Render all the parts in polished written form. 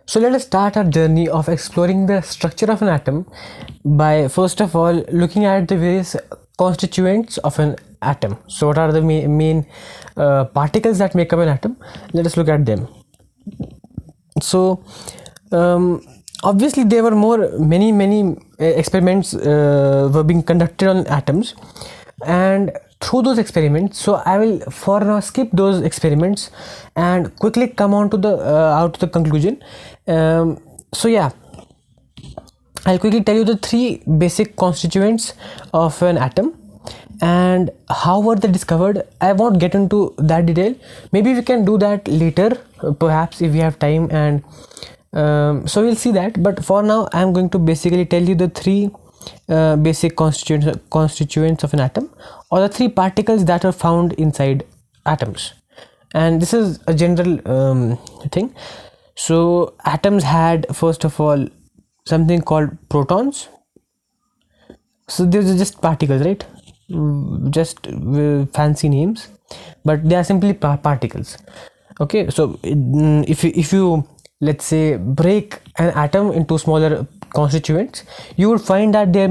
So let us start our journey of exploring the structure of an atom by first of all looking at the various constituents of an atom. So what are the main particles that make up an atom? Let us look at them. So obviously there were many experiments were being conducted on atoms, and through those experiments, so I will for now skip those experiments and quickly come on to the out to the conclusion. So yeah, I'll quickly tell you the three basic constituents of an atom and how were they discovered. I won't get into that detail. Maybe we can do that later, perhaps if we have time, and so we'll see that. But for now, I'm going to basically tell you the three basic constituents of an atom, or the three particles that are found inside atoms. And this is a general thing. So atoms had, first of all, something called protons. So these are just particles, right? Just fancy names, but they are simply particles. Okay, so if you let's say break an atom into smaller constituents, you would find that there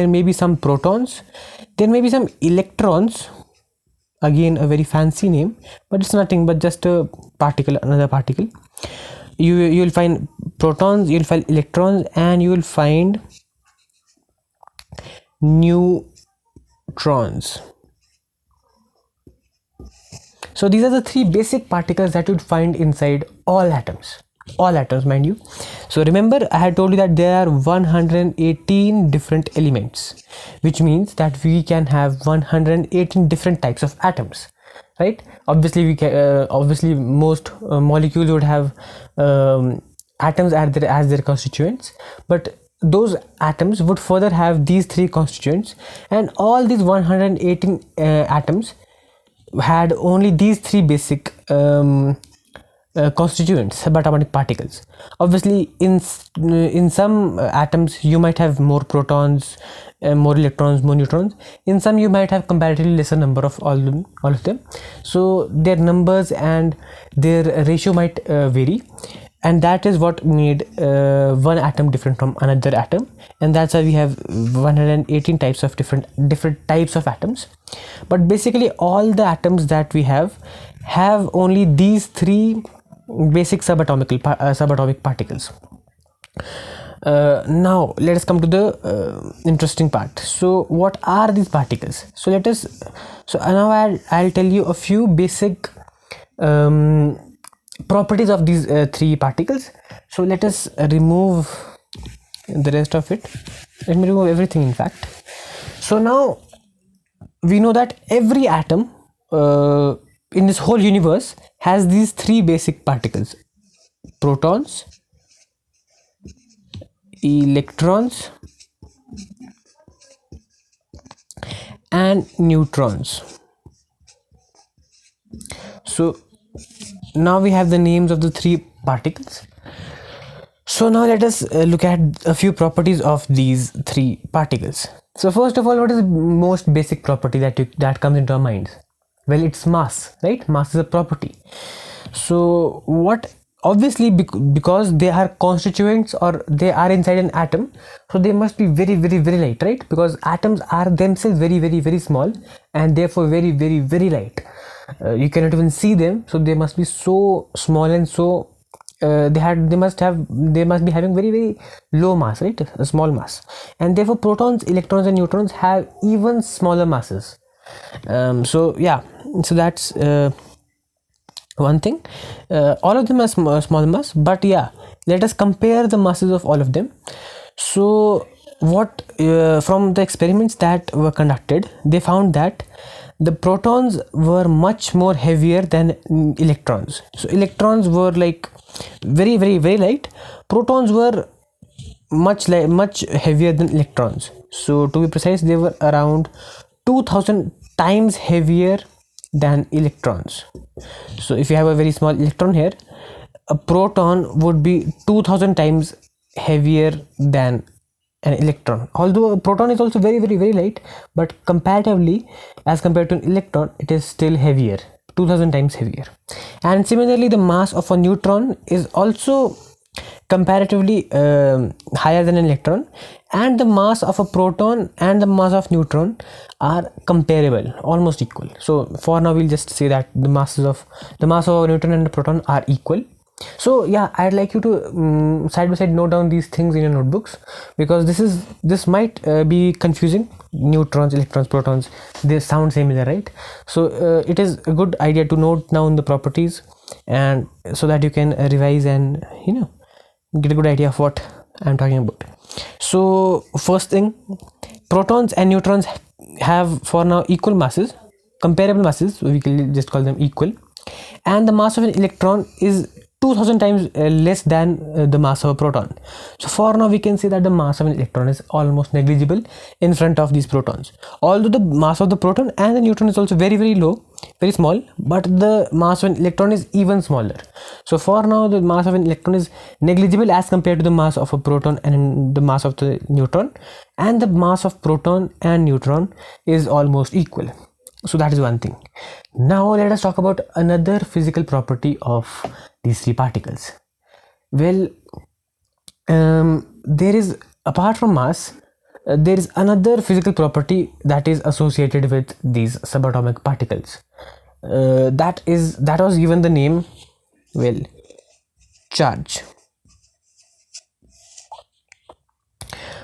may be some protons, there may be some electrons. Again, a very fancy name, but it's nothing but just a particle, another particle. You will find protons, you will find electrons, and you will find neutrons. So these are the three basic particles that you'd find inside all atoms, mind you. So remember, I had told you that there are 118 different elements, which means that we can have 118 different types of atoms, right? Obviously we can obviously most molecules would have atoms as their constituents, but those atoms would further have these three constituents, and all these 118 atoms had only these three basic constituents, subatomic particles. Obviously in some atoms you might have more protons, more electrons, more neutrons. In some you might have comparatively lesser number of all of them, so their numbers and their ratio might vary, and that is what made one atom different from another atom, and that's why we have 118 types of different types of atoms. But basically all the atoms that we have only these three basic subatomic particles. Now let us come to the interesting part. So what are these particles? So now I'll tell you a few basic properties of these three particles. So let us remove the rest of it. Let me remove everything, in fact. So now we know that every atom in this whole universe has these three basic particles: protons, electrons, and neutrons. So now we have the names of the three particles. So now let us look at a few properties of these three particles. So first of all, what is the most basic property that comes into our minds? Well, it's mass, right? Mass is a property. So what, obviously because they are constituents, or they are inside an atom, so they must be very light, right? Because atoms are themselves very small, and therefore very light. You cannot even see them, so they must be so small, and so they must be having very low mass, right? A small mass. And therefore protons, electrons, and neutrons have even smaller masses. So yeah, so that's one thing. All of them are small mass, but yeah, let us compare the masses of all of them. So what from the experiments that were conducted, they found that the protons were much more heavier than electrons. So electrons were like very light. Protons were much heavier than electrons. So to be precise, they were around 2000 times heavier than electrons. So if you have a very small electron here, a proton would be 2000 times heavier than an electron. Although a proton is also very light, but comparatively, as compared to an electron, it is still heavier, 2000 times heavier. And similarly, the mass of a neutron is also comparatively higher than an electron, and the mass of a proton and the mass of neutron are comparable, almost equal. So for now we'll just say that the mass of a neutron and a proton are equal. So yeah, I'd like you to side by side note down these things in your notebooks, because this might be confusing. Neutrons, electrons, protons, they sound similar, right? So it is a good idea to note down the properties, and so that you can revise and get a good idea of what I'm talking about. So first thing, protons and neutrons have for now equal masses, comparable masses, we can just call them equal, and the mass of an electron is 2000 times less than the mass of a proton. So for now we can say that the mass of an electron is almost negligible in front of these protons, although the mass of the proton and the neutron is also very, very low, very small, but the mass of an electron is even smaller. So for now the mass of an electron is negligible as compared to the mass of a proton and the mass of the neutron, and the mass of proton and neutron is almost equal. So that is one thing. Now let us talk about another physical property of these three particles. Well, there is, apart from mass, there is another physical property that is associated with these subatomic particles. That was given the name, well, charge.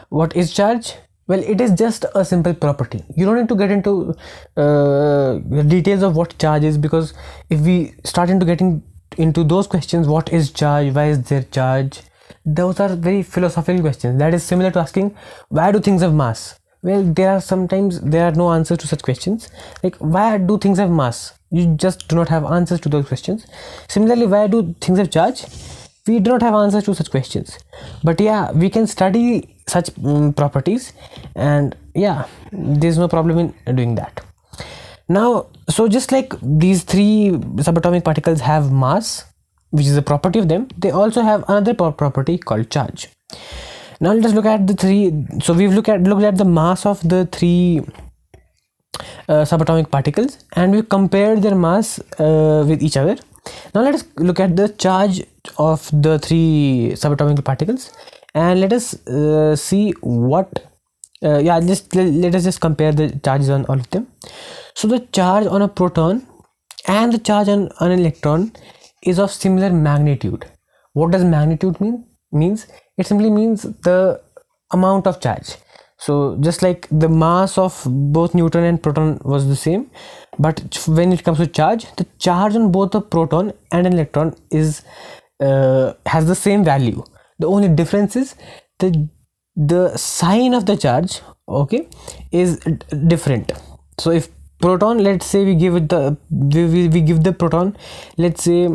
What is charge? Well, it is just a simple property. You don't need to get into the details of what charge is, because if we start into getting into those questions, what is charge, why is there charge, those are very philosophical questions. That is similar to asking, why do things have mass? Well, there are no answers to such questions. Like, why do things have mass? You just do not have answers to those questions. Similarly, why do things have charge? We do not have answers to such questions. But yeah, we can study such properties, and yeah, there's no problem in doing that. Now, so just like these three subatomic particles have mass, which is a property of them, they also have another property called charge. Now let us look at the three. So we've looked at the mass of the three subatomic particles, and we compared their mass with each other. Now let us look at the charge of the three subatomic particles, and let us see what let us just compare the charges on all of them. So the charge on a proton and the charge on an electron is of similar magnitude. What does magnitude mean? Means it simply means the amount of charge. So just like the mass of both neutron and proton was the same, but when it comes to charge, the charge on both a proton and an electron is has the same value. The only difference is the sign of the charge, okay, is different. So if proton, let's say we give it we give the proton, let's say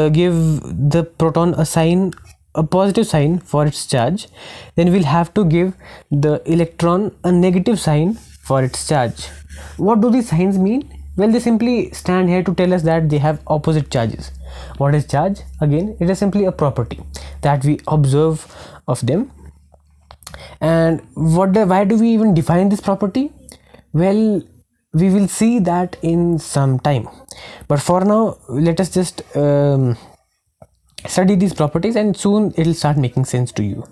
give the proton a positive sign for its charge, then we'll have to give the electron a negative sign for its charge. What do these signs mean? Well, they simply stand here to tell us that they have opposite charges. What is charge? Again, it is simply a property that we observe of them. And why do we even define this property? Well, we will see that in some time, but for now let us just study these properties, and soon it will start making sense to you.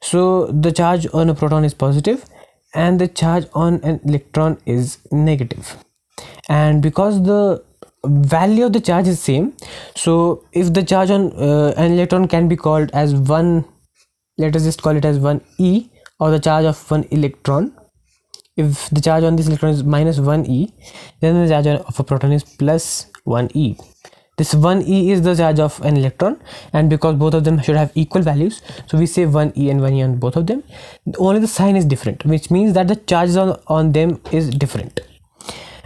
So the charge on a proton is positive and the charge on an electron is negative, and because the value of the charge is same, so if the charge on an electron can be called as 1, let us just call it as 1e, or the charge of one electron. If the charge on this electron is minus 1e, then the charge of a proton is plus 1e. This 1e is the charge of an electron, and because both of them should have equal values, so we say 1e and 1e on both of them. Only the sign is different, which means that the charges on them is different.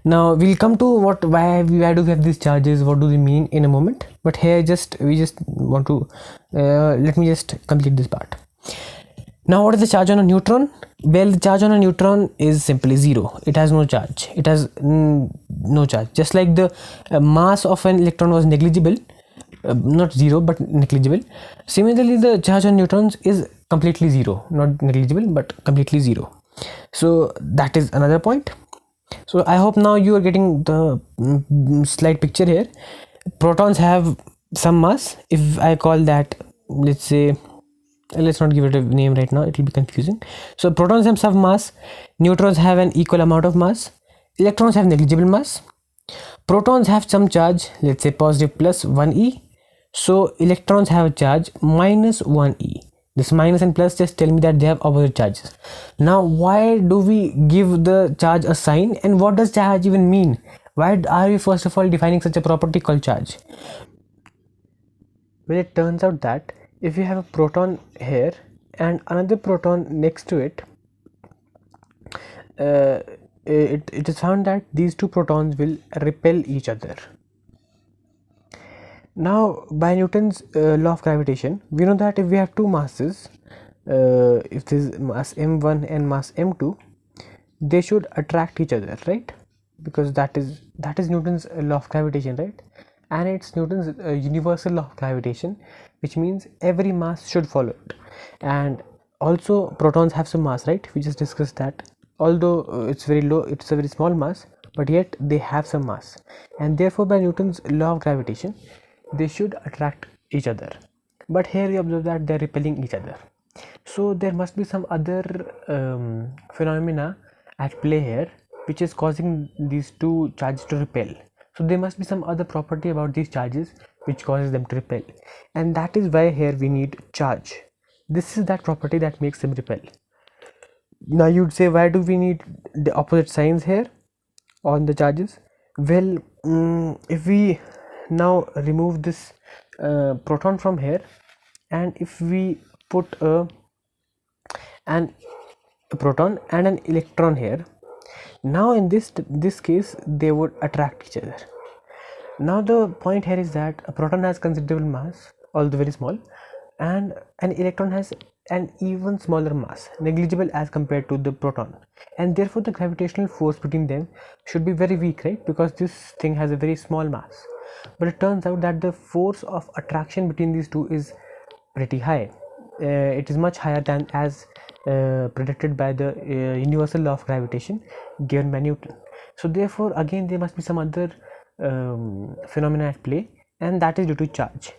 Now we'll come to why do we have these charges, what do they mean in a moment, but here we just want to let me just complete this part. Now what is the charge on a neutron? Well, the charge on a neutron is simply 0. It has no charge. It has no charge. Just like the mass of an electron was negligible, not 0 but negligible, similarly the charge on neutrons is completely 0, not negligible but completely 0. So that is another point. So I hope now you are getting the slight picture here. Protons have some mass. If I call that, let's say, let's not give it a name right now, it will be confusing. So protons have some mass, neutrons have an equal amount of mass, electrons have negligible mass, protons have some charge, let's say positive plus 1e, so electrons have a charge minus 1e. This minus and plus just tell me that they have opposite charges. Now why do we give the charge a sign, and what does charge even mean? Why are we first of all defining such a property called charge? Well, it turns out that if you have a proton here and another proton next to it, it is found that these two protons will repel each other. Now, by Newton's law of gravitation, we know that if we have two masses, if this is mass m1 and mass m2, they should attract each other, right? Because that is Newton's law of gravitation, right? And it's Newton's universal law of gravitation, which means every mass should follow it. And also protons have some mass, right? We just discussed that. Although it's very low, it's a very small mass, but yet they have some mass, and therefore by Newton's law of gravitation they should attract each other. But here we observe that they're repelling each other. So there must be some other phenomena at play here which is causing these two charges to repel. So there must be some other property about these charges which causes them to repel, and that is why here we need charge. This is that property that makes them repel. Now you'd say, why do we need the opposite signs here on the charges? Well, if we now remove this proton from here, and if we put a proton and an electron here, now in this case they would attract each other. Now the point here is that a proton has considerable mass, although very small, and an electron has an even smaller mass, negligible as compared to the proton, and therefore the gravitational force between them should be very weak, right? Because this thing has a very small mass. But it turns out that the force of attraction between these two is pretty high. It is much higher than as predicted by the universal law of gravitation given by Newton. So therefore again there must be some other phenomena at play, and that is due to charge.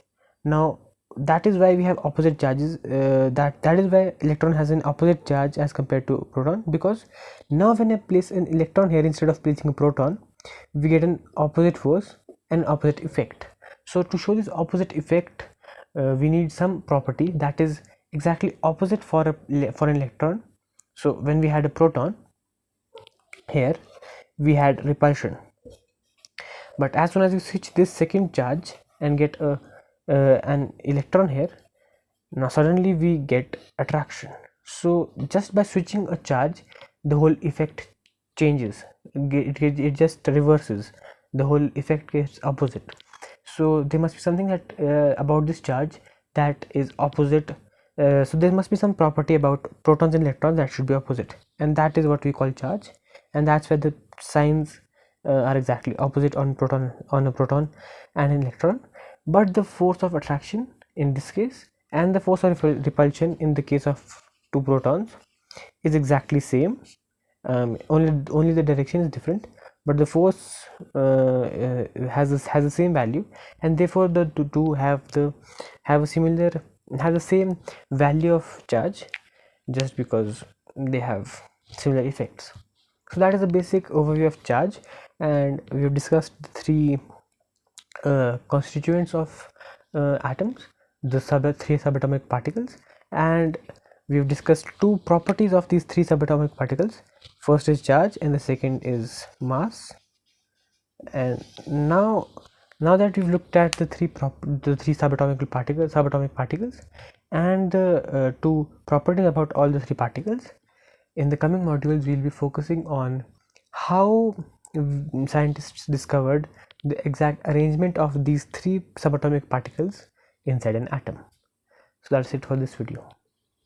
Now that is why we have opposite charges, that is why electron has an opposite charge as compared to proton, because now when I place an electron here instead of placing a proton, we get an opposite force and opposite effect. So to show this opposite effect, we need some property that is exactly opposite for an electron. So when we had a proton here, we had repulsion, but as soon as you switch this second charge and get an electron here, now suddenly we get attraction. So just by switching a charge, the whole effect changes. It just reverses. The whole effect gets opposite. So there must be something that about this charge that is opposite. So there must be some property about protons and electrons that should be opposite, and that is what we call charge. And that's where the signs are exactly opposite on a proton and an electron. But the force of attraction in this case and the force of repulsion in the case of two protons is exactly same. Only the direction is different, but the force has the same value, and therefore the two have the same value of charge, just because they have similar effects. So that is a basic overview of charge, and we have discussed the three constituents of atoms, the three subatomic particles, and we have discussed two properties of these three subatomic particles. First is charge and the second is mass. And now that we've looked at the three subatomic particles and the two properties about all the three particles, in the coming modules we'll be focusing on how scientists discovered the exact arrangement of these three subatomic particles inside an atom. So that's it for this video.